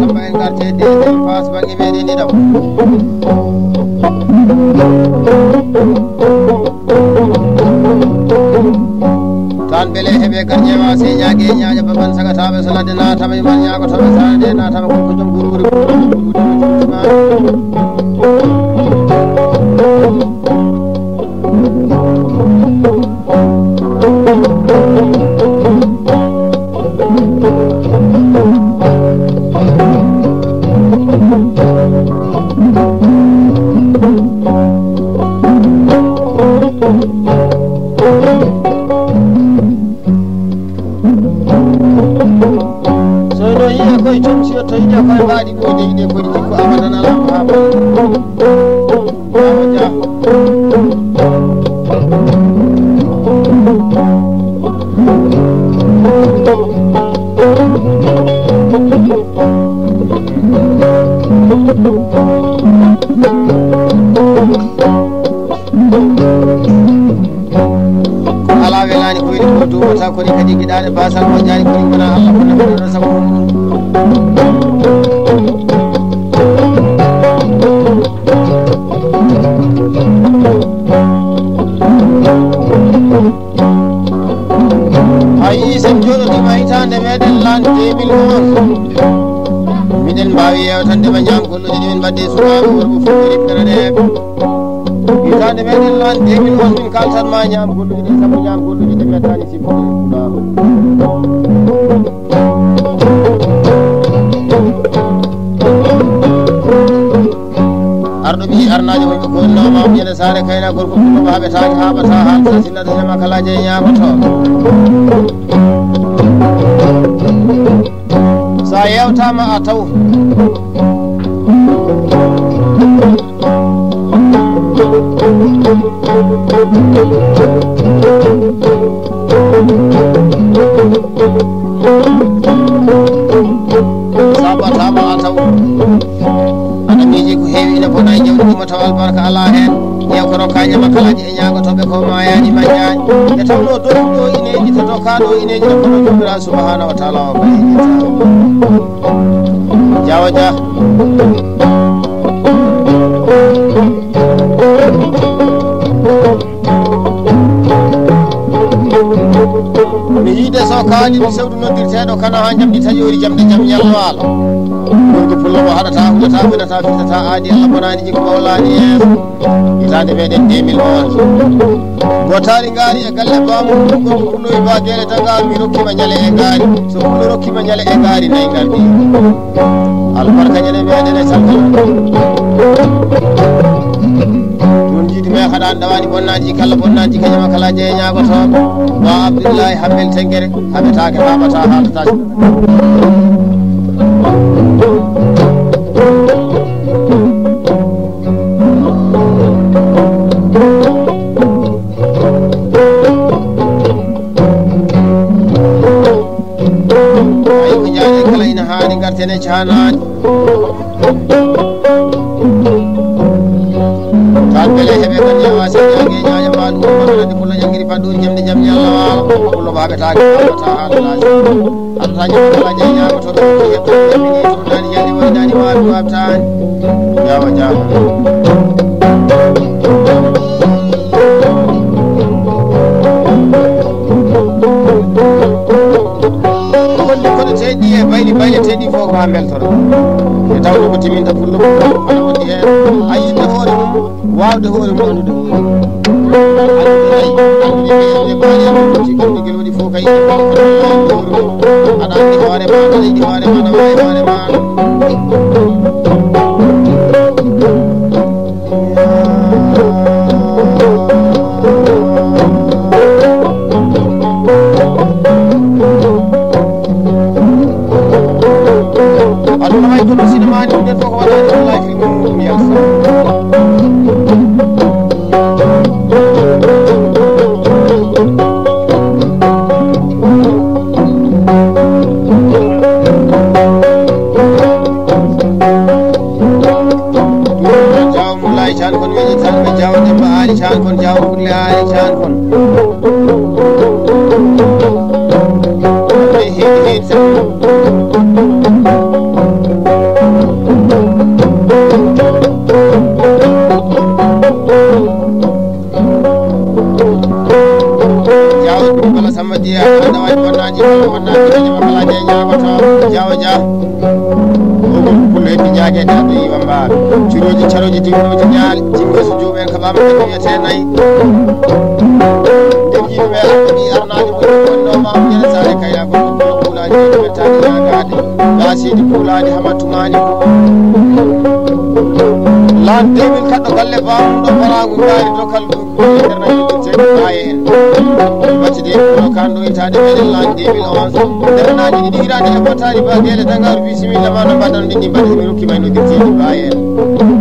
sampai engkar jadi pas bagi bedi ni dah. Tan bele hebe kerja wasi nyage nyanya beban sangat tabe saladina tabe manya ko tabe saladina tabe kujum guru di bodi ni bodi ko amana la ba ja ala velani ko ni ko to ta ko ni kadi gidade basal mo jani ko ni bana Allah ko na sabu ayi sanjolo di maitande meden lan tebil mon miden bawi yewtande ba nyam gollude min badde suwabe worbo fukiri perade itande meden lan tebil mon min kaltan ma nyam gollude de sabu nyam gollude de metani si ko kula ardo bi arnaje wonko ko no ma yele sare kayna gorko ko baabe taaki habata halta sinata sama kalaje nyaamoto sa yewtama a taw sabatama a taw ana miji ko heewi ina bona jawdi ɗum taw albarka ala hen yew ko rokkañe makkalaji e ñagotoɓe ko mayani mañani e tawno dow ɗo ineji to dokkaɗo ineji no kono jomira subhanahu wa taala o ko jawa dia mi yiide so kaali mi sewdu noddirteɗo kana ha jamdi taƴori jamde jam yalwalo gongo pullomo haɗata huɗata winata fitata aadi allah bonani jiggo bawlani yeeso hitande meɗen 2011 gotari gaari e galle bamum gongo pulloyi ba gueɗe tagal mi rokkima ñale e gaari so pullo rokkima ñale e gaari nayi gardi albarka ñane meɗen e salkala ɗum jiidi me haɗani ɗawani bonnaji kala bonnaji kañama kala jeeñagotoɓe wa abdoullahi hammel tengguere haɓetake haɓata haaldata gartene canani tan bele heɓe kan yawase ñage ñaña mbaɗu maɗuɗade pulla jangguiri paɗɗuri jamde jam ñallawala pullo baɓetake ɓata haalalaji alata ñamakala je ñagotoɓe yetto yamini turnani yalli waydani waɓe waɓetani jawa jawa bayli bayle teɗi fof ko ha beltora e tawde ko timinta pullo ana woni hen ayidde hoore mum wawde hoore mum andude andude baali ci kamɓe guel waɗi fof kay hoore mum aɗa andi hoore ma aɗa yiɗi hoore ma aɗa wawi hoore ma kono sinamani nden fof ko waɗani wallahi fi ɗum yalsa chan kon jaw kulle ay chan kon hit samadi anda way bonaji makala de nyaabata jaw jaw ogo kulle bi nyaage da do yiwa mbaar ciroji caroji dimnoji nyaal jimbe so joobe ka bama de yete nay dem yiwe akadi arnaji mo wonno ma yene sare kayra ko kulaaji be tani yaagaade basidi kulaaji hamatumani ko lan debil kaddo galle baamu do farangu ngaari to kaldu internet de tek bayen bacide ko kando itade be lan debil on dernaji di irade e botari ba gele dangaru bismillah ma no badan dindi badi mi rukki mayno dirti bayen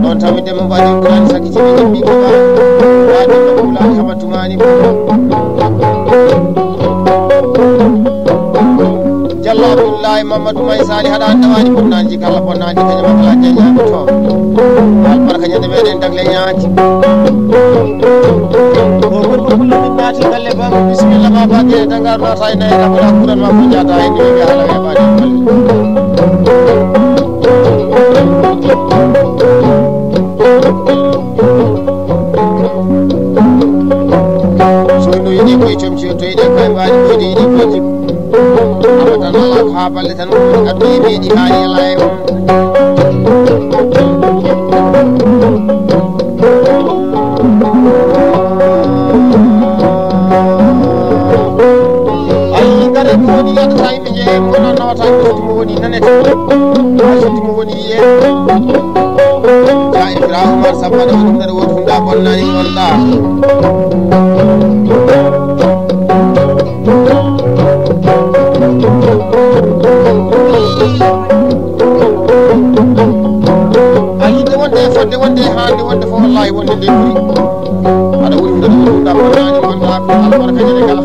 don tawi dem badi kuran sakiti be bi ko ba wadi no kulaaji hamatumani jalla billahi mamadou may sali hada andawani bonnaji kala bonnaji kanyama kala jenya to albarka nyande meden dagle nyaati ko kullu min naati galle ba bismillah ma baade dangar na tay nay la kuran ma ko jata ay ni be ala e baade so no yidi ko chomchi to yidi ko baade ko yidi ko jip Allah ka balle tan addu be di haali lay woni yata tay mi je mo non nawata ko mo woni nanete ko mo woni ye ja Ibrahim mar sabana dum der won funda bonnani wonda ayi de wonde hande wonde fo wallahi wonde de ada woni der funda bonnani wonda ko albarka jere kala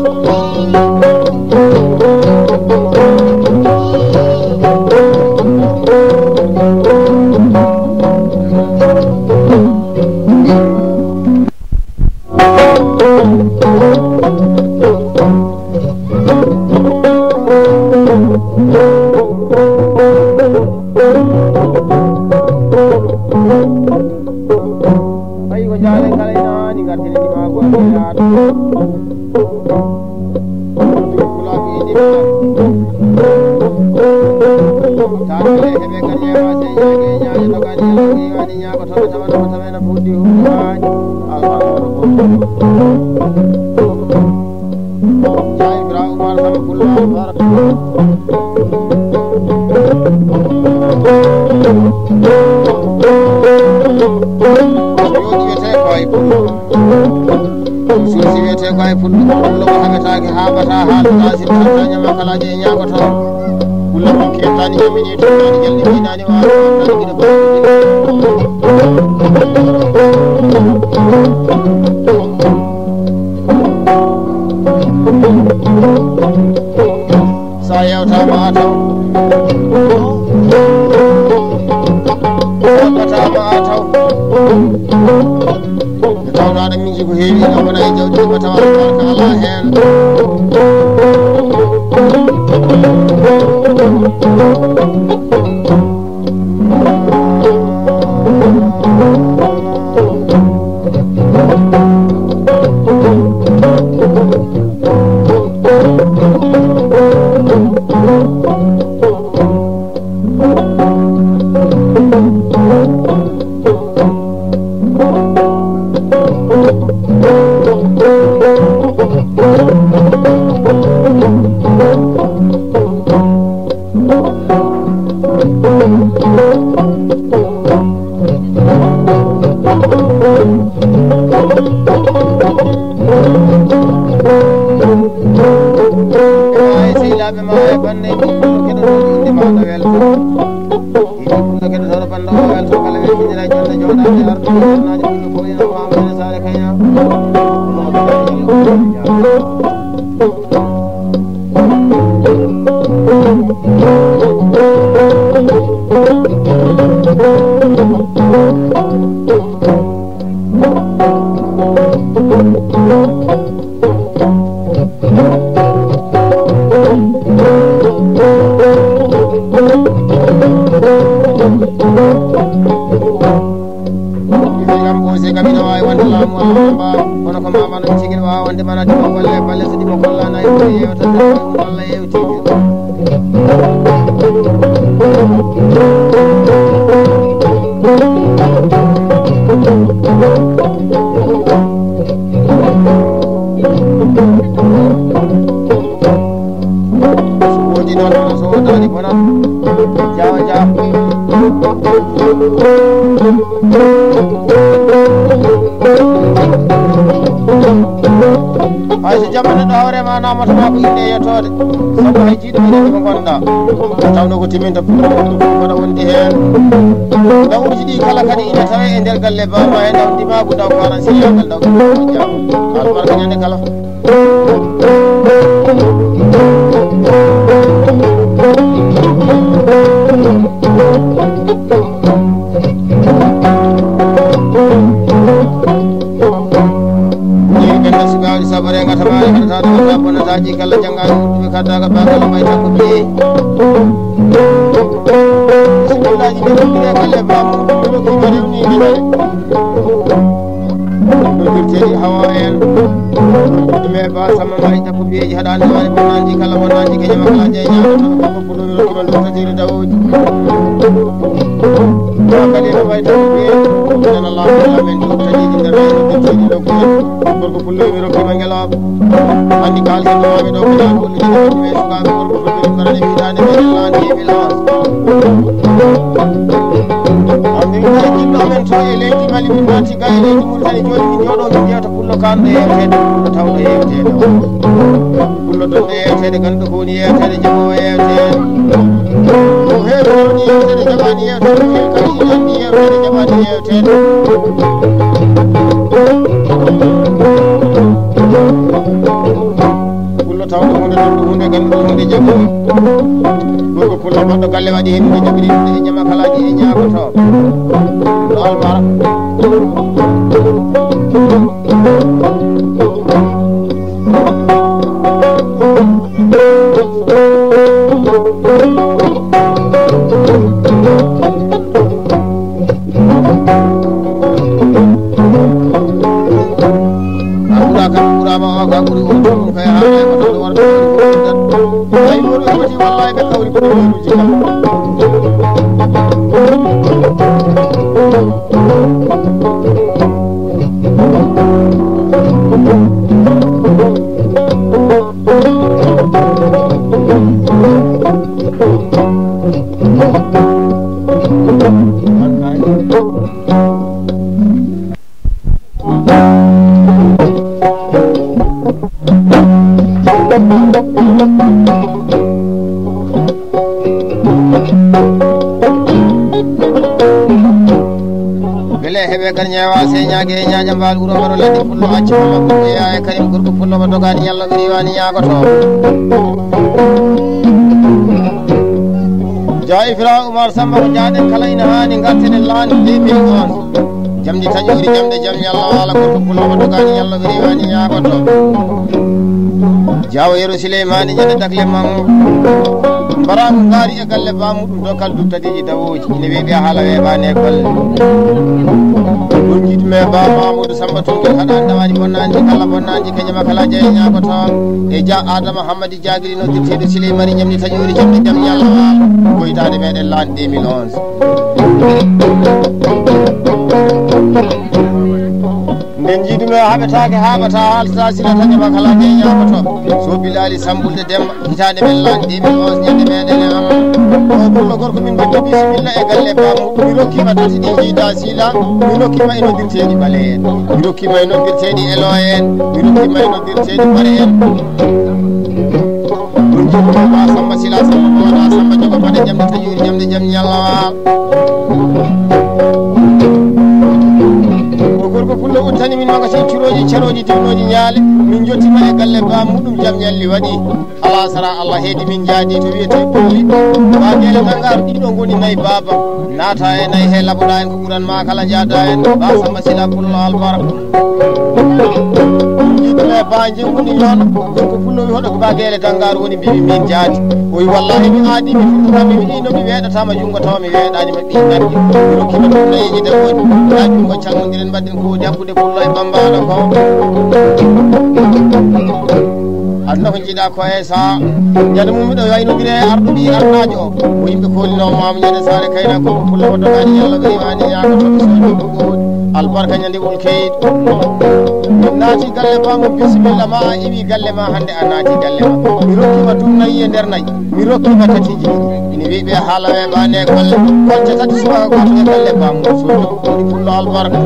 se kamina wawi wonde laamu Allah ba kono ko mama no cigil wawa wonde mana dimo golle balle so dimo gollana e yewtande Allah yewtide wodi noon so wodani bonan jawa jawa hay so jamma neɗɗo hoorema namatama ko inde yettode sabu hay jiiɗo inen ko gonɗa tawno ko timinta mbaɗa wondi hen dawruji ɗi kala kadi ina tawe e nder galle bama e daw dimagu daw karan siyagal daw jam albarka ñande kala sabare ngata mari ngata do sabona taji kala jangal be kada ka bakal mai ta ko bi bismillah ni be kala ba mu do ko bari ni ni do dirti hawayen me ba sama mai ta ko bi hadan mari bonanji kala bonanji ke jama kala jeynya ko ko do ko do ta jiri dawudi kali no mai ta ko bi inna allah amen to taji din da do do ko pullo mi rokki mangela andi kalse do mi do ko jam ko ni me suka ko ko ko marane mi dane me lan ni bilas andi ni do men to ele ti mali mi nati ga ele ti mun tani jodi mi jodo mi jewta pullo kan de yewtede pullo tawde yewtede pullo do de yewtede kan do ko ni yewtede jamo yewtede ko hedo ni yewtede jamani yewtede kan ni yewtede jamani yewtede pullo tawde hunde ɗum hunde ganduɗo hunde jago gorko pullo goɗɗo galle waɗi hen hunde jogiri ɗum e ñama kalaji e ñagoto ɗo almara kan nyawa se nyaage nyaaja mbal wuro maro ladi pullo acci mama ko yaay karim gorko pullo ma dogani yalla riwani nyaagoto jaay fira umar samba ko jaade kala ina hani ngartene laani debi on jamdi tañori jamde jam yalla wala gorko pullo ma dogani yalla riwani nyaagoto jawo yero suleymani nyande dakle mam barago ngari e galle bamudum do kal dum tadiji dawoji ne webi hala webane kol ɗum jiɗme ba mamoudou samba tungel haɗa dawani bonnanji kala bonnanji kañama kala jeeya ñago toon e dia adama hammadi jagiri noddirteɗo sileymani ñamni tañori jamde jam yalla wal koytade meɗen lan 2011 nden jiidume haɓetake haɓata halta silata ñama kala jeeya ñago toon so bilali sambulde demba hitande men lan 2011 ñande meɗen e am o pullo gorko min mbaɗi bisimilla e galle bamuɗum mi rokkima tati ɗi jiida sila mi rokkima e noddirteɗi ɓale en mi rokkima e noddirteɗi elo en mi rokkima e noddirteɗi bare en ɗum jiɗume ba samba sila samba boona samba jogo baɗe jamde taƴuri jamde jam ñallawal o gorko pullo untani min magasin curoji ceroji tewnoji ñaale min jottima e galle bamuɗum jam ñalli waɗi ala sara Allah heedi min jaadi to wiyete ɓolli ma guele nangar ɗiɗo goni nayyi baba naata e nayyi he laboɗa en ko ɓuran ma kala jaada en ba samba sila pullo albaraka jiɗɗule ba jengoni ñono ko pullowi hoɗo ko ba guele dangar woni mbimi min jaadi o wi wallahi mi aadi mi fuɗɗotami mi ɗino mi weeɗatama jungo tawa mi weeɗanima ɓi nanɗi mi rokkima ɗum nayiji dewoji ya jungo calmodiren mbaɗɗen ko jabbude pullo e bambaɗo ko aduna ko jiiɗa ko e sa ñande mum miɗo waynodiri e arɗo ɓi arnajo o yimɓe kolinowmama ñande sare kayna ko pullo ko dogani yallah ɓerimani yakatoɓe soɗi ko albarka ñande ɓol keyɗo min naati galle ma mo bisimilla ma a iwi galle ma hande a naati galle ma mi rokkima tum nayyi e nder nayyi mi rokkima tatiji ɗiɗi ina wiɓe haala weɓane golle konce tati subaka goto e galle bamum so ɗi pullo albarka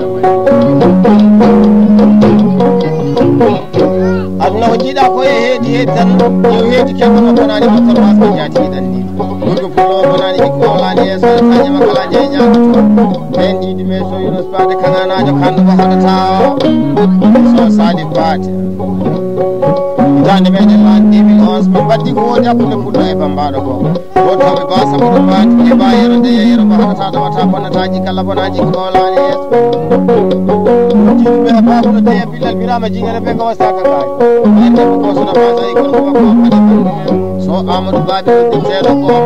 aduna ko jiiɗa ko e heedi tan yo heedi kebbama bonani motor wasɓe jaatiɗan ni ɓurgo pullo bonani hikma walani yeeso tañama kala jeey ñagato ɓen ɗiɗi mais so yunos bade kaŋanajo kanduba haɗata so sali baate hitande meɗen lani 2011 min baddi ko wodi hakkude pullo e bambaɗo ko wotoɓe ba sabuɗo baati ƴeɓa yero nde yero mo haɗata ɗawata bonnataji kala bonaji ko mawlani yeeso jiɗuɓe bafuno teya billal birama jingene ɓe gawastaka gayi ande ko kosono basayi kono ko wakko haɗe bandumen so amadou baɓe ɗoddirteɗo gooma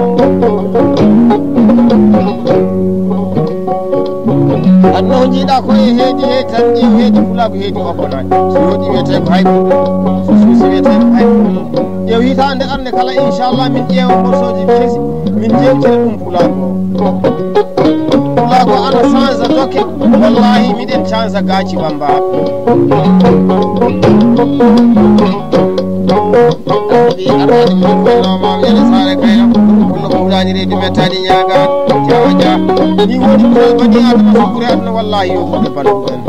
aduna ko jiiɗa ko e heedi tan ƴeew heedi fulago heedi opponaji so yoɗi wiyete ko hayko so suusi wiyete ko hayko ƴeew hitande arde kala inchallah min ƴeewa morsoji kesi min jewtira ɗum fulago fulago ana change doke wallahi miɗen change gaci bambaɓe ɗi arani min wonnomam ñande sare kayna pullo ko ɓurani reedi mettani ñagan jawa dia ni woni ɓural bani adama so ɓuuri aduna wallahi yo fode balɗu en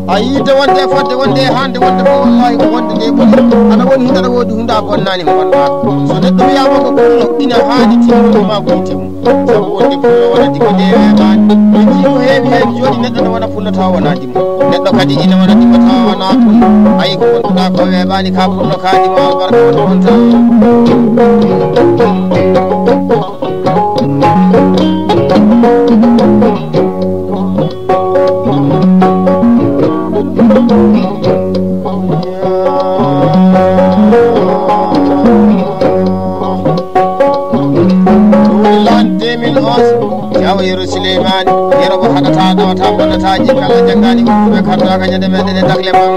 a yiide wonde e fodde wonde e hande wonde fo wallahi ko wonde nde ɓuuri aɗa woni hunde aɗa woodi hunde a bonnani mo gonɗa so neɗɗo wiyama ko pullo ina haani timminoma ko yitte mum sabu wonde pullo wonati ko nde weɓani min jii ko heewi heewi joni neɗɗo ne wona pullo tawa wona dimmo neɗɗo kadi ina wona dimmo tawa wona pullo ayi ko wonɗuɗa ko weɓani ka pullo kaadimo albarka wona on tan jawa yero Souleymane yero mo haɗata ɗawata bonnataji kala janggani ɓe karda ka ñande meɗen e dakle mam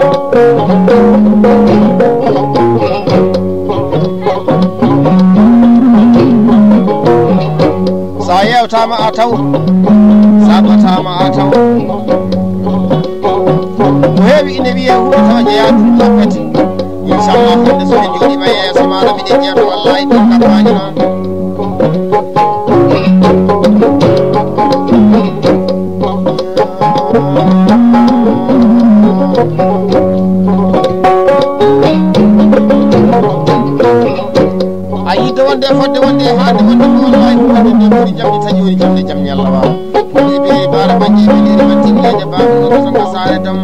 sa yewtama a taw saɓatama a taw ko heewi ine wiye huɗo tawa jeeya ɗum lappete inchallah hande somin joɗima yeeso maɗa miɗen jeyata wallahi ɗum kampani noon a yidde wonde fodde wonde hande wonde ko wallahi ko wonde nde ɓuuri jamɗi taƴi woni jamde jaam ñalla wawa ɓe baara baƴƴe ɓe liri mantinleje baɓe ko songa sare dam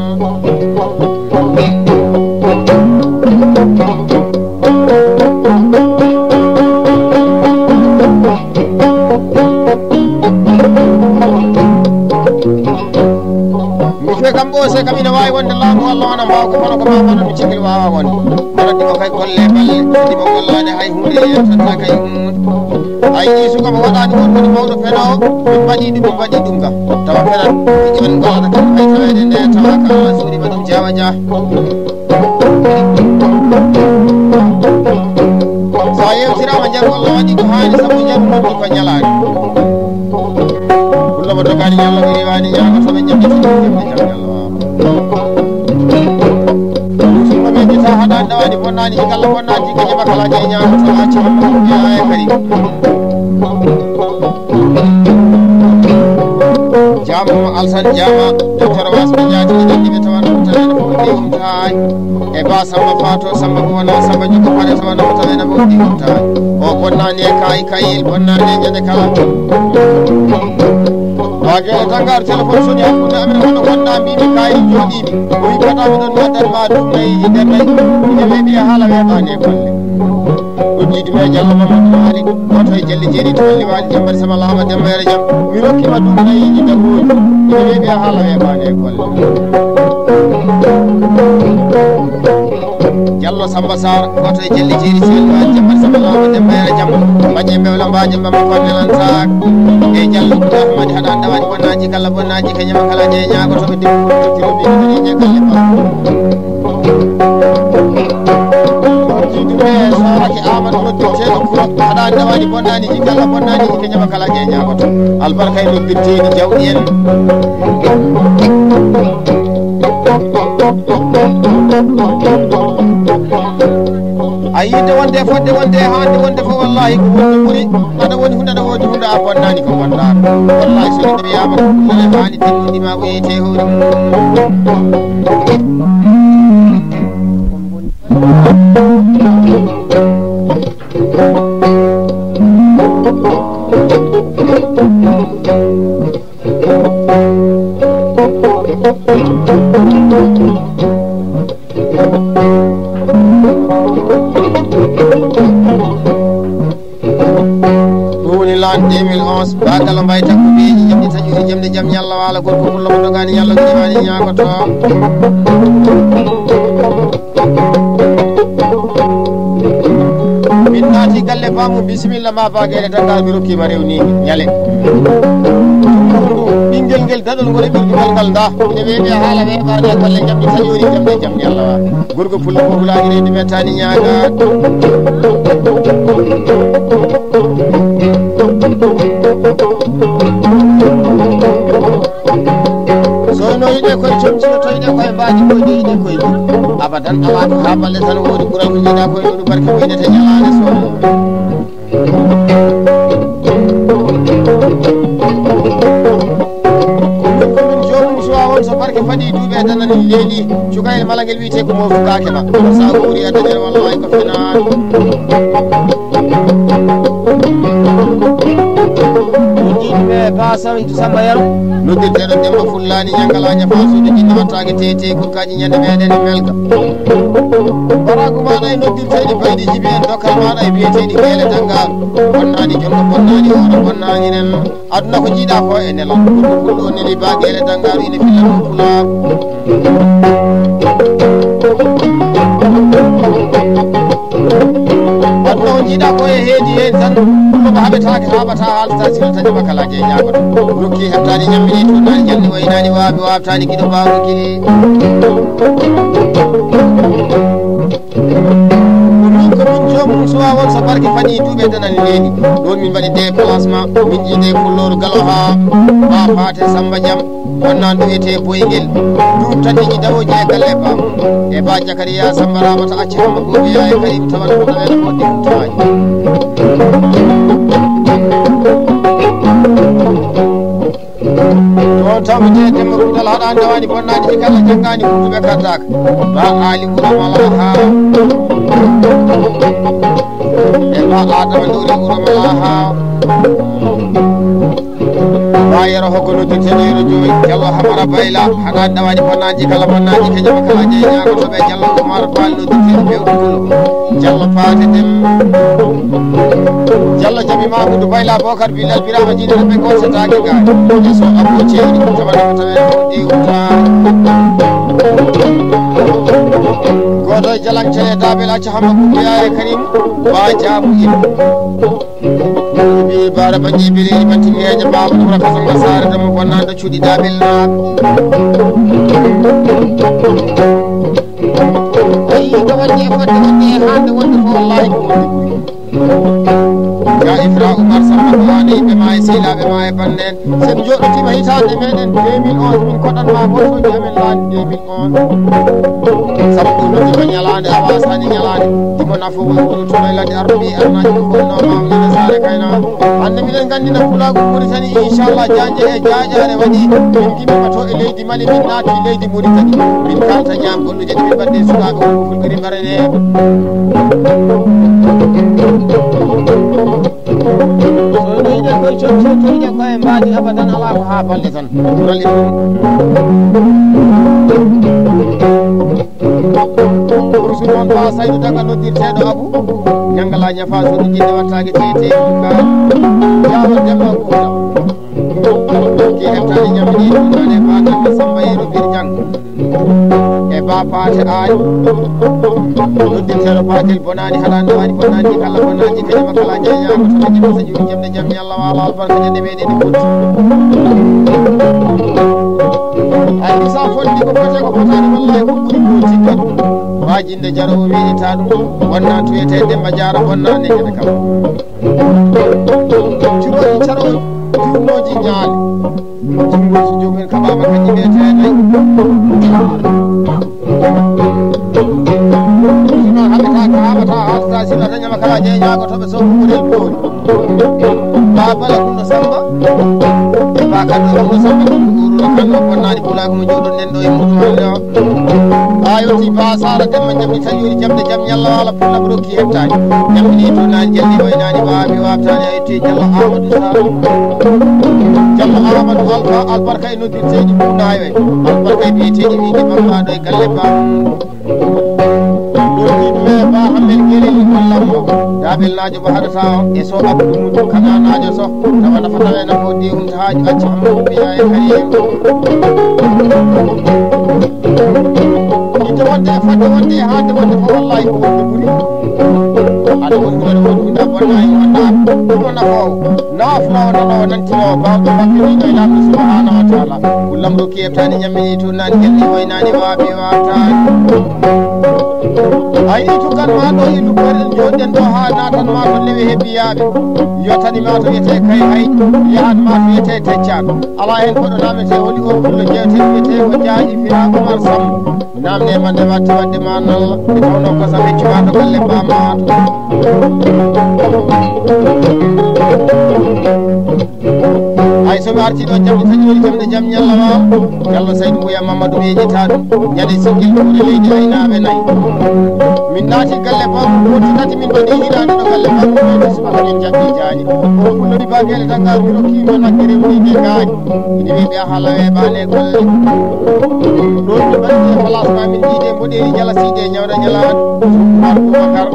kam ɓoose kam ina wawi wonde laamu Allah wona mbaw ko kono ko mamano mi cikil wawa wonde waɗi ko kay golle balle ɗimo gollade hay hunde yettata kay ay ƴiisugama waɗani won woni mawɗo penowo min mbaɗi ɗum kam tawa penan ƴiƴon gollata kam hay tawede nde tawa ka Allah suuɗima ɗum jeewa dia sa yewtirama jaru Allah waɗi ko hani saabu jaru noddi ko ñalani pullo mo dogani ñallah ko riwani ñagato ɓe jaɓɓiti jamde jam ñallah ta haɗani ɗawani bonnani e galla bonnani ko jeɓa kala jeey ñagato acci mamma e kadi jama alsan jama docteur wasɓe jaati ɗiɗen ɗiɓe tawan tanene wodi umtaay e ba samba fato samba ko wona samba jikko pare to wona to ena wodi umtaay o bonnani e kayil bonnani nyande kala wage tangar telephone soni hakkude amen hono wonna mbimi kayil jodimi o wi patami don waddan ma dum nayi nder nayi ine webi hala webane golle jiidi me jallo mamadou malik oto e jalli jeeri to liwali jambar sama lama dembere jam mi rokkima dum nayiji dagoji ine webi hala webane golle jallo samba sar oto e jalli jeeri to liwali jambar sama lama dembere jam baje bewla baje mbamma konnelan sak e jallo ahmadi hada dawani bonnaji kala bonnaji kenyama kala je nyaago to be dum bi je galle ba saraki amana noddirteɗo kuro haɗa dawani bonnani ji kala bonnani ji keñama kala je ñagoto albarka e noddirteɗi jawɗi en a yide wonde fodde wonde hande wonde fo wallahi ko wonde ɓuuri aɗa woni hunde aɗa wodi hunde a bonnani ko bonnano wallahi so yimɓe wiyama nane hani timmidima ko yeyete hoore woni l'an 2011 bagala mbay takkubeji jamdi taƴuɗi jamde jam ñalla wala gorko pullo mo dogani yallah jiwani ñagoto min naati galle bamu bisimilla ma bagede Dakar mi rokkima rewnimi ñale ɓinguel ngel daɗol ngol e ɓirɗugol ngal da ine weeɓe haala weɓani e golle jamdi taƴori jamde jam ñalla wa gorko pullo ko hulani reydi mettani ñaga soyno yiɗe koye comsino toyɗe koye mbaji koyde yiɗe koye abadan ala ko ha balle tan woodi ɓural ko jiiɗa koye ɗuɗu barke woynete ñalade sono komin jomum suwa won so barke faɗi duuɓe e danani leeli cukayel mala ngel wiyete ko mofukake ma sa wuri a dañere wallahi ko finani ba samba yaro noddirteɗo demba fullani ñangalaña fasude jinno wattake tete kurkaji ñande meɗen melga baragu maɗa e noddirteɗi baydi jibi en dokkal maɗa e biyeteɗi gueele dangaru bonnani jonno bonnani hoore bonnani nen aduna ko jiiɗa ko e nelal ɗum fulɗo neli ba gueele dangaru ine fillano pulaku aduna o jiiɗa ko e heedi hen tan ɗum haɓetake haɓata haldata sila tañuma kala je ñagoto rokki heɓtani ñammini tonnani jalni waynani waaɓe wabtani kiɗo mbawno kili komin jomum suwa won so barke faɗi duuɓe danani leeni ɗon min mbaɗi déplacement min jiide kulloru galo ha ba fate samba jam wonnan ɗo wiyete boygel duuɓ tatiji dawoji e galle bam e ba jakariya samba ramata acci hamma boɓeya e karim tawana ko tawena moɗɗi umtaji on tawmete demma rudal haɗani dawani bonnani ji kala janggani wurduɓe kaddaka ba ali wuro mala ha e ba adama dowri wuro mala ha ba yero hokko noddirteɗo yero joyi diallo hamara bayla haɗani dawani bonnaji kala bonnaji keñama kala jeyi ñagotoɓe diallo oumar fall noddirteɗo ɓewɗugol diallo paate dem diallo jaɓi mamoudou bayla bocar bilal birama jiɗere ɓe gossetake gaari e so abbo ceeɗi tawani ko tawen ɗi umtani goto e jalancele dabel acca hamma kuɓoya e karim ba jaamu in bi bara bañi biriri bantiŋeje baba ɗumra kasanga sare dama bonnade cuuɗi dabel naak ayi ko wonde e fodde wonde e hande wonde fo wallahi ko wonde ɓuuri ya Ifra Umar Samba ko wani ɓe ma e sehilaɓe ma e bannen sen joɗotima hitande meɗen 2011 min koɗanma motoji amen laani 2011 sabu ɗum nodima ñalande a wasani ñalande dimo nafo woni tono e ladde arɗo ɓi arnaji ɗo fonno mamlene sare kayna hande miɗen gandina pulago Mauritani inchallah janje e jaƴare waɗi min gimima to e leydi Mali min naati leydi Mauritani min kalta ñam golluji ɗi min mbadde sukaɓe fulɓeri mbarene sonoyiɗen koye cottoyɗe koye mbaɗi abadan ala ko ha balɗe tan rali ɓursu noon fa saydu daga noddirteɗo Abou ñangala ñafa soɗo jinde wattake teyete ɗugal jawon demma guuɗa ki heftade ñamini ɗuɗane bagamma Samba Yero Birdiang e ba paate aani noddirteɗo patel bonani haɗani wani bonnaji kala bonnaji kañuma kala jeeñama to ɓe jiɗa so ƴuuri jemde jaam ñallah wala albarka ñande meɗen e fotti ay ɗi sa fondi ko fote ko fotani wallahi ko ɓuuri ko cikka ɗum wajinde jarowo wiɗita ɗum wonna tuyete Demba Diara bonnane ñande kam curoji caroji jurnoji ñaali jimgoji jomumen kaɓama kañƴi wiyetenayi noon haɓata ko haɓata haalata sino tañama kala jeeñago toɓe sobo ɓurel boori ba bala ɗum no Samba e ba kanɗo ɗum no Samba ɗum ɗo kanno bonnani pulago mo jooɗon nen ɗo e muɗum hande o ha yoti ba Sara Demba jamni tan yori jamde jaam ñallah wala pullamo rokki heftani jamini to nani jalli waynani wawi wabtani a yetti Diallo Amadou Sara Diallo Amadou albarka e noddirteji ɓurnayo e albarka e biyeteɗi wiide bambaɗo e galle ba ɗon yimɓe ba hammel gueleli gollammo daɓelnajo mo haɗata o e so abdou muɗum kañanajo so tawa nafa tawe nafo diwum haaju acci Amadou Biya e Karim yidde wonde e fadde wonde e hande wonde fo wallahi ko wonde ɓuuri aɗa woni ɗo woni hunde bonnayi wonɗa ɗum nafowo nafnowo nanowo nantinowo bawɗo makkiriɗo e lamɗo subhanahu wa taala kullam rokki heɓtani ñammini to nani gelɗi waynani waaɓi wawtani a yii tugal ma ɗo e lukkore ɗen joɗɗen ɗo ha natan ma to lewi he biyaɓe yottani ma to wiyete kay hay yahan ma to wiyete teccan ala hen koɗo namete woni o pullo jewte wiyete ko jaaƴi Fira Oumar Samba namde mande watte wadde ma nalla e tawno ko sa feccima to galle bamato hay somi arti ɗo jamde tan woni jamde jaam ñalla ma Diallo Saydou Mbuya Mamadou ɓeƴita ɗum ñande siggel ɓuure leydi aynaɓe nayyi min naati galle bam wonti tati min mbaɗi hirade ɗo galle bam ɓeɗi subaka min jaɓɓi jaani o fullori bagele Dakar mi rokkima nakke rewnide gaañi ine wiɓe a haala weɓane golle ɗon mi mbaɗi e place ma min jiide mboɗeri jala siide ñawda ñalade Oumar Boubacar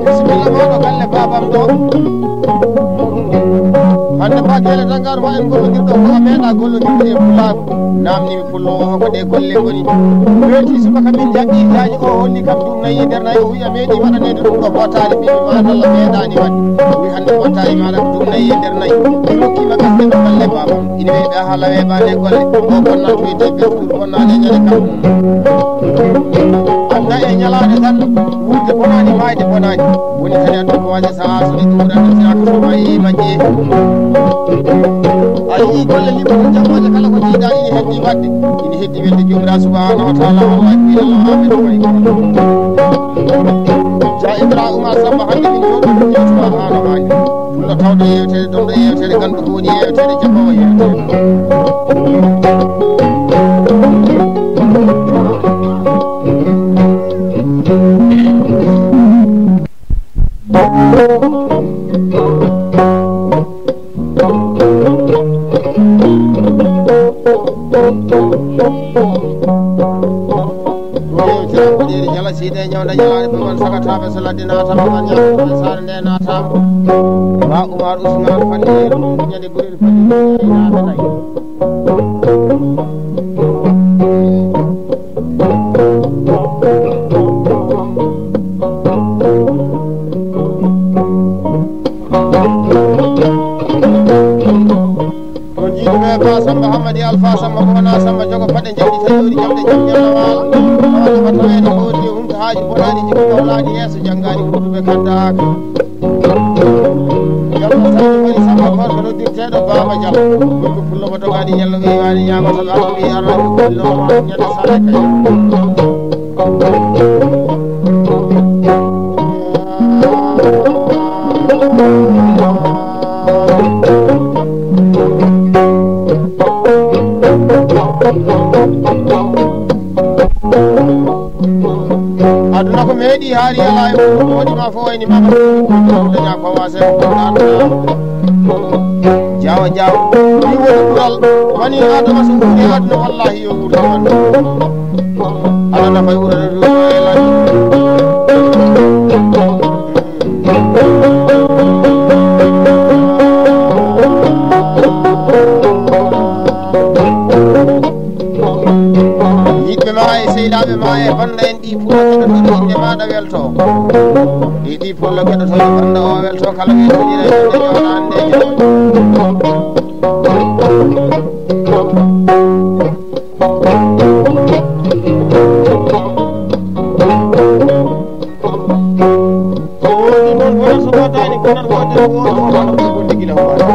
bisimilla maɗo galle babam ɗo hande bagele Dakar ma en gollodirɗo ko a meeɗa gollodirde e pulago namnimi pullo o ko ɗe golle goni weeti subaka min jaɓɓi dañi o holli kam ɗum nayi nder nayi o wi a meeɗi waɗanede ɗum ɗo bottali ɓiɓe madalla meeɗani wadde wi hande bottali maɗa ɗum nayi e nder nayi mi rokkima gasde ɗo galle babam ina weeɓe a haala weɓane golle o bonna to wiyete bertour bonnade ñande kam anda e ñalade tan wurde bonani mayde bonani woni kadi a ɗo ko waɗe saha so ɗi ɗuɗata sinaka so mayi majƴe a yii golle limbo jammoje kala ko jiiɗa ine heddi wadde ine heddi welde jomira subhanahu wa taala wallahi bilallah amen fay ja Ibra Oumar Samba hande min joɗoɗo jewtuma hano hande pullo tawɗo yewtere donɗo yewtere gandu ko woni yewtere jabbawo yewtere jala siide ñawda ñalade ɓe sagataɓe so ladde natama an ñae sare nde natama ba Oumar Ousmane Fanniru ñande ɓurel fanniinaɓe nayi Samba Hamadi Alpha Samba ko wona Samba jogo paɗe jawɗi tawi jamde jam ñalla wala haaju bonani jiko mawlani yeeso janngani wutuɓe kaddaka jamma tawi mari samba gorko noddirteɗo Baba Diallo gorko pullo mo dogani ñallo weywani ñamata ɓe arno wi arani gollinooma ñande sare kay aduna ko meeɗi haari ala e mum woɗima fof wayni mama daña ko wase ko jawa jawa ni woni ɓural woni adama so wuuri aduna wallahi yo wuurta man ala nafay wurade duelani yiɓɓe ma e seyɗaɓe ma e banda en ɗi pulo keɗotoɗo inde maɗa welto ɗi pullo keɗotoɗo banda o welto kala ɓe toñira inde jooɗa ande so woni noon wona so waddani konan wodde woto hono ko gondi gila hoore